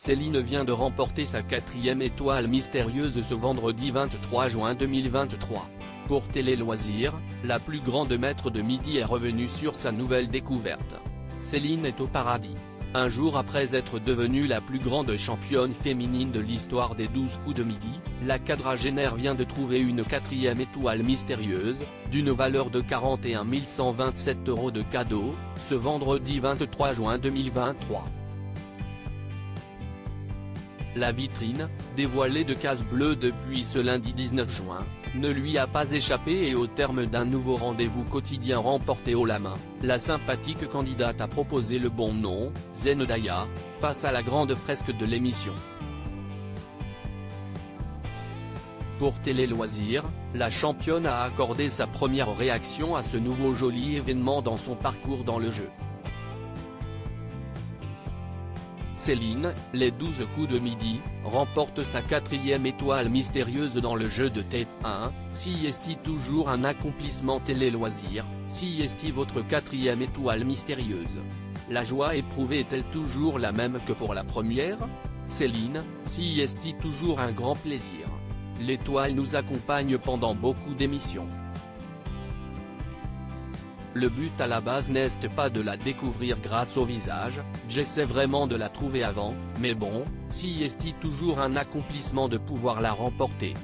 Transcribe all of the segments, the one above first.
Céline vient de remporter sa 4e étoile mystérieuse ce vendredi 23 juin 2023. Pour Télé Loisirs, la plus grande maître de midi est revenue sur sa nouvelle découverte. Céline est au paradis. Un jour après être devenue la plus grande championne féminine de l'histoire des 12 coups de midi, la quadragénaire vient de trouver une 4e étoile mystérieuse, d'une valeur de 41 127 € de cadeau, ce vendredi 23 juin 2023. La vitrine, dévoilée de Case Bleue depuis ce lundi 19 juin, ne lui a pas échappé et au terme d'un nouveau rendez-vous quotidien remporté haut la main, la sympathique candidate a proposé le bon nom, Zendaya, face à la grande fresque de l'émission. Pour Télé Loisirs, la championne a accordé sa première réaction à ce nouveau joli événement dans son parcours dans le jeu. Céline, les 12 coups de midi, remporte sa 4e étoile mystérieuse dans le jeu de TF1, si est toujours un accomplissement Télé Loisirs, si est votre 4e étoile mystérieuse. La joie éprouvée est-elle toujours la même que pour la première? Céline, si est toujours un grand plaisir. L'étoile nous accompagne pendant beaucoup d'émissions. Le but à la base n'est pas de la découvrir grâce au visage, j'essaie vraiment de la trouver avant, mais bon, si est toujours un accomplissement de pouvoir la remporter.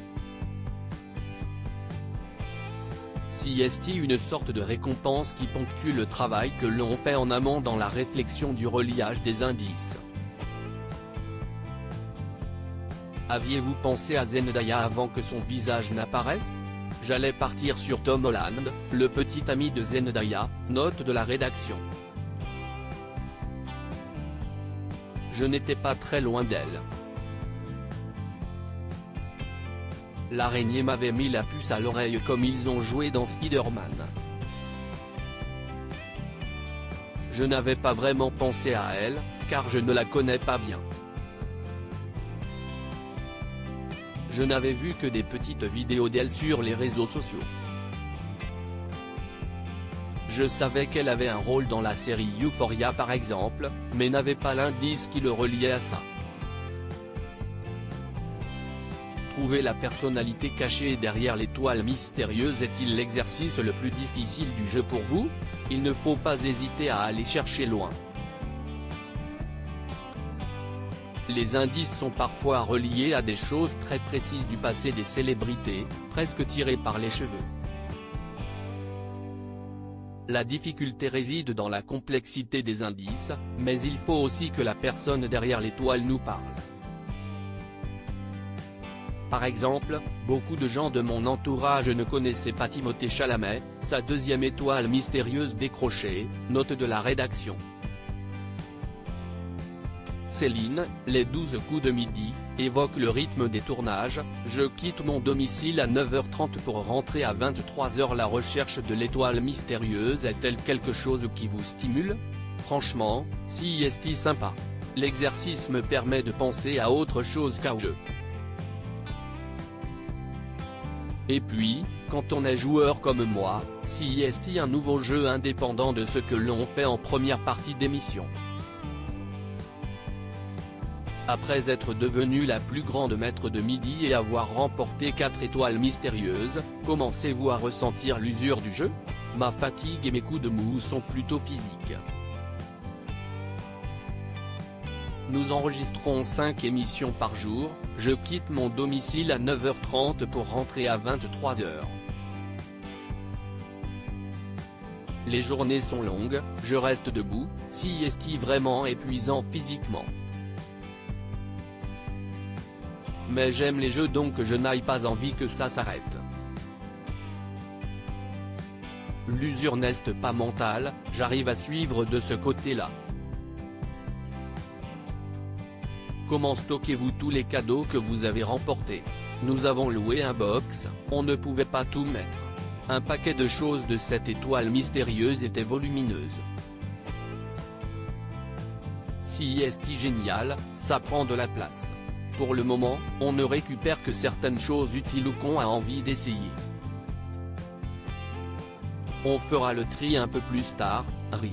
Si est une sorte de récompense qui ponctue le travail que l'on fait en amont dans la réflexion du reliage des indices. Aviez-vous pensé à Zendaya avant que son visage n'apparaisse? J'allais partir sur Tom Holland, le petit ami de Zendaya, note de la rédaction. Je n'étais pas très loin d'elle. L'araignée m'avait mis la puce à l'oreille comme ils ont joué dans Spider-Man. Je n'avais pas vraiment pensé à elle, car je ne la connais pas bien. Je n'avais vu que des petites vidéos d'elle sur les réseaux sociaux. Je savais qu'elle avait un rôle dans la série Euphoria par exemple, mais n'avais pas l'indice qui le reliait à ça. Trouver la personnalité cachée derrière l'étoile mystérieuse est-il l'exercice le plus difficile du jeu pour vous? Il ne faut pas hésiter à aller chercher loin. Les indices sont parfois reliés à des choses très précises du passé des célébrités, presque tirées par les cheveux. La difficulté réside dans la complexité des indices, mais il faut aussi que la personne derrière l'étoile nous parle. Par exemple, beaucoup de gens de mon entourage ne connaissaient pas Timothée Chalamet, sa 2e étoile mystérieuse décrochée, note de la rédaction. Céline, les 12 coups de midi, évoque le rythme des tournages, je quitte mon domicile à 9h30 pour rentrer à 23h. La recherche de l'étoile mystérieuse est-elle quelque chose qui vous stimule? Franchement, si est sympa. L'exercice me permet de penser à autre chose qu'au jeu. Et puis, quand on est joueur comme moi, si est un nouveau jeu indépendant de ce que l'on fait en première partie d'émission. Après être devenue la plus grande maître de midi et avoir remporté 4 étoiles mystérieuses, commencez-vous à ressentir l'usure du jeu? Ma fatigue et mes coups de mou sont plutôt physiques. Nous enregistrons 5 émissions par jour, je quitte mon domicile à 9h30 pour rentrer à 23h. Les journées sont longues, je reste debout, si est vraiment épuisant physiquement. Mais j'aime les jeux donc je n'ai pas envie que ça s'arrête. L'usure n'est pas mentale, j'arrive à suivre de ce côté-là. Comment stockez-vous tous les cadeaux que vous avez remportés? Nous avons loué un box, on ne pouvait pas tout mettre. Un paquet de choses de cette étoile mystérieuse était volumineuse. Si est génial, ça prend de la place. Pour le moment, on ne récupère que certaines choses utiles ou qu'on a envie d'essayer. On fera le tri un peu plus tard, rire.